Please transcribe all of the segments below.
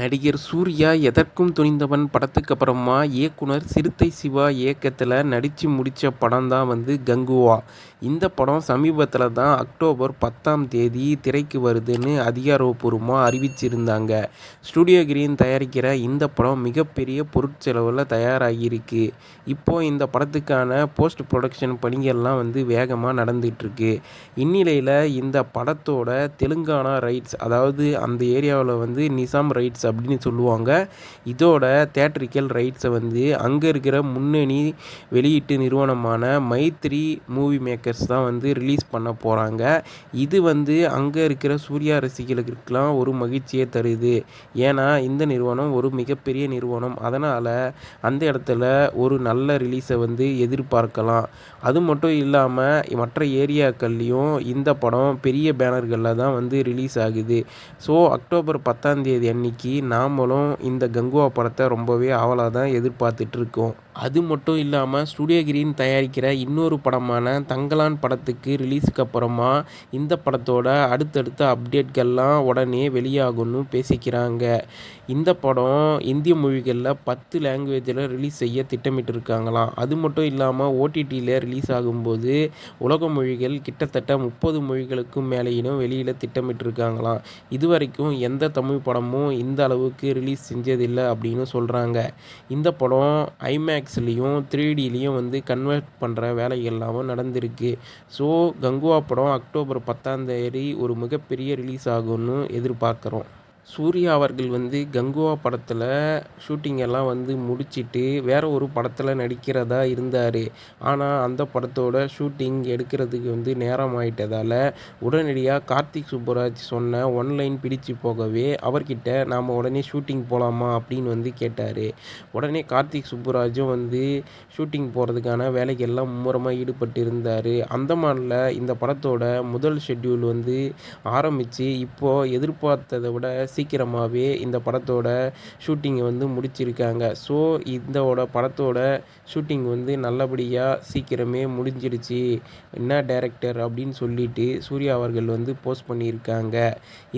நடிகர் சூர்யா எதற்கும் துணிந்தவன் படத்துக்கு அப்புறமா இயக்குனர் சிறுத்தை சிவா இயக்கத்தில் நடித்து முடித்த படம் தான் கங்குவா. இந்த படம் சமீபத்தில் தான் அக்டோபர் 10ஆம் தேதி திரைக்கு வருதுன்னு அதிகாரப்பூர்வமாக அறிவிச்சிருந்தாங்க. ஸ்டுடியோ கிரீன் தயாரிக்கிற இந்த படம் மிகப்பெரிய பொருட்செலவில் தயாராகியிருக்கு. இப்போது இந்த படத்துக்கான போஸ்ட் ப்ரொடக்ஷன் பணிகள்லாம் வேகமாக நடந்துகிட்ருக்கு. இந்நிலையில் இந்த படத்தோட தெலுங்கானா ரைட்ஸ், அதாவது அந்த ஏரியாவில் நிசாம் ரைட்ஸ் அப்படின்னு சொல்லுவாங்க. இதோட தியேட்ரிக்கல் ரைட்ஸை அங்கே இருக்கிற முன்னணி வெளியீட்டு நிறுவனமான மைத்ரி மூவி மேக்கர்ஸ் தான் ரிலீஸ் பண்ண போகிறாங்க. இது அங்கே இருக்கிற சூர்யா ரசிகர்களுக்கெல்லாம் ஒரு மகிழ்ச்சியை தருது. ஏன்னா இந்த நிறுவனம் ஒரு மிகப்பெரிய நிறுவனம். அதனால் அந்த இடத்துல ஒரு நல்ல ரிலீஸை எதிர்பார்க்கலாம். அது மட்டும் இல்லாமல் மற்ற ஏரியாக்கள்லேயும் இந்த படம் பெரிய பேனர்களில் தான் ரிலீஸ் ஆகுது. ஸோ அக்டோபர் 10ஆம் தேதி அன்னைக்கு நாமளும் இந்த கங்குவா படத்தை ரொம்பவே ஆவலாக தான் எதிர்பார்த்துட்ருக்கோம். அது மட்டும் இல்லாமல் ஸ்டுடியோ கிரீன் தயாரிக்கிற இன்னொரு படமான தங்கலான் படத்துக்கு ரிலீஸுக்கு அப்புறமா இந்த படத்தோட அடுத்தடுத்த அப்டேட்கள்லாம் உடனே வெளியாகும்னு பேசிக்கிறாங்க. இந்த படம் இந்திய மொழிகளில் 10 லாங்குவேஜில் ரிலீஸ் செய்ய திட்டமிட்டிருக்காங்களாம். அது மட்டும் இல்லாமல் ஓடிடியில் ரிலீஸ் ஆகும்போது உலக மொழிகள் கிட்டத்தட்ட 30 மொழிகளுக்கும் மேலேயும் வெளியிட திட்டமிட்டிருக்காங்களாம். இதுவரைக்கும் எந்த தமிழ் படமும் இந்த அளவுக்கு ரிலீஸ் செஞ்சதில்லை அப்படின்னு சொல்கிறாங்க. இந்த படம் ஐமேக்ஸ்லேயும் 3Dலேயும் கன்வெர்ட் பண்ணுற வேலைகள்லாம் நடந்திருக்கு. ஸோ கங்குவா படம் அக்டோபர் 10ஆம் தேதி ஒரு மிகப்பெரிய ரிலீஸ் ஆகும்னு எதிர்பார்க்குறோம். சூர்யா அவர்கள் கங்குவா படத்தில் ஷூட்டிங் எல்லாம் முடிச்சிட்டு வேற ஒரு படத்தில் நடிக்கிறதா இருந்தார். ஆனால் அந்த படத்தோட ஷூட்டிங் எடுக்கிறதுக்கு நேரம் ஆயிட்டதால் உடனடியாக கார்த்திக் சுப்புராஜ் சொன்ன ஒன்லைன் பிடிச்சு போகவே அவர்கிட்ட நாம் உடனே ஷூட்டிங் போகலாமா அப்படின்னு கேட்டார். உடனே கார்த்திக் சுப்புராஜும் ஷூட்டிங் போகிறதுக்கான வேலைகள்லாம் மும்முரமாக ஈடுபட்டு இருந்தார். அந்தமானில் இந்த படத்தோட முதல் ஷெட்யூல் ஆரம்பித்து இப்போது எதிர்பார்த்ததை விட சீக்கிரமாகவே இந்த படத்தோட ஷூட்டிங்கை முடிச்சிருக்காங்க. ஸோ இதோட படத்தோட ஷூட்டிங் நல்லபடியாக சீக்கிரமே முடிஞ்சிடுச்சு. என்ன டைரக்டர் அப்படின்னு சொல்லிட்டு சூர்யா அவர்கள் போஸ்ட் பண்ணியிருக்காங்க.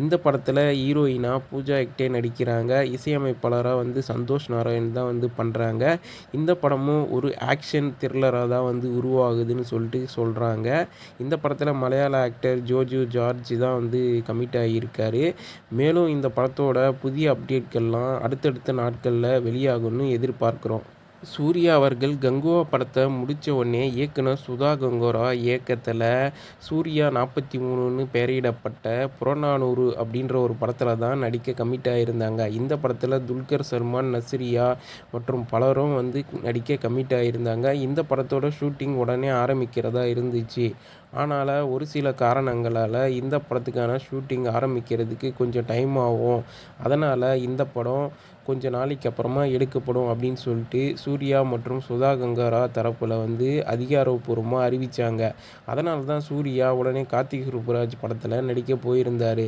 இந்த படத்தில் ஹீரோயினாக பூஜா ஹெக்டே நடிக்கிறாங்க. இசையமைப்பாளராக சந்தோஷ் நாராயண் தான் பண்ணுறாங்க. இந்த படமும் ஒரு ஆக்ஷன் த்ரில்லராக தான் உருவாகுதுன்னு சொல்லிட்டு சொல்கிறாங்க. இந்த படத்தில் மலையாள ஆக்டர் ஜோஜு ஜார்ஜ் தான் கமிட் ஆகியிருக்காரு. மேலும் இந்த படத்தோட புதிய அப்டேட்கள்லாம் அடுத்தடுத்த நாட்களில் வெளியாகும்னு எதிர்பார்க்குறோம். சூர்யா அவர்கள் கங்குவா படத்தை முடித்த உடனே இயக்குனர் சுதா கங்கோரா இயக்கத்தில் சூர்யா 43ன்னு பெயரிடப்பட்ட புறநானூறு அப்படின்ற ஒரு படத்தில் தான் நடிக்க கமிட் ஆகியிருந்தாங்க. இந்த படத்தில் துல்கர் சல்மான், நஸ்ரியா மற்றும் பலரும் நடிக்க கமிட் ஆகியிருந்தாங்க. இந்த படத்தோட ஷூட்டிங் உடனே ஆரம்பிக்கிறதா இருந்துச்சு. ஆனால் ஒரு சில காரணங்களால் இந்த படத்துக்கான ஷூட்டிங் ஆரம்பிக்கிறதுக்கு கொஞ்சம் டைம் ஆகும். அதனால் இந்த படம் கொஞ்ச நாளைக்கு அப்புறமா எடுக்கப்படும் அப்படின்னு சொல்லிட்டு சூர்யா மற்றும் சுதா கங்கரா தரப்பில் அதிகாரப்பூர்வமாக அறிவித்தாங்க. அதனால தான் சூர்யா உடனே கார்த்திக் சுப்புராஜ் படத்தில் நடிக்க போயிருந்தார்.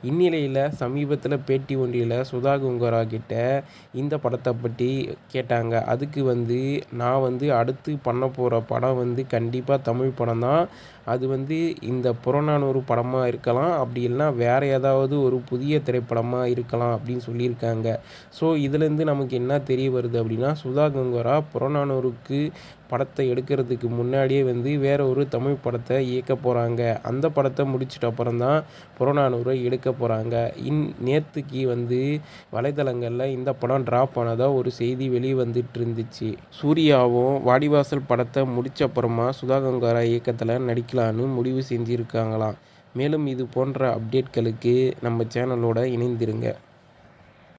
இந்நிலையில் சமீபத்தில் பேட்டி ஒன்றில் சுதா கங்கரா கிட்ட இந்த படத்தை பற்றி கேட்டாங்க. அதுக்கு நான் அடுத்து பண்ண போகிற படம் கண்டிப்பாக தமிழ் படம் தான். அது இந்த புறநானூறு படமாக இருக்கலாம், அப்படி இல்லைனா வேறு ஏதாவது ஒரு புதிய திரைப்படமாக இருக்கலாம் அப்படின்னு சொல்லியிருக்காங்க. ஸோ இதுலேருந்து நமக்கு என்ன தெரிய வருது அப்படின்னா, சுதா கங்கரா புறநானூறுக்கு படத்தை எடுக்கிறதுக்கு முன்னாடியே வேற ஒரு தமிழ் படத்தை இயக்க போகிறாங்க. அந்த படத்தை முடிச்சிட்ட அப்புறம் தான் புறநானூறை எடுக்க போகிறாங்க. நேற்றுக்கு வலைதளங்களில் இந்த படம் ட்ராப் ஆனதாக ஒரு செய்தி வெளியே வந்துட்டு இருந்துச்சு. சூர்யாவும் வாடிவாசல் படத்தை முடிச்ச அப்புறமா சுதா கங்கரா இயக்கத்தில் நடிக்கலான்னு முடிவு செஞ்சுருக்காங்களாம். மேலும் இது போன்ற அப்டேட்களுக்கு நம்ம சேனலோட இணைந்திருங்க.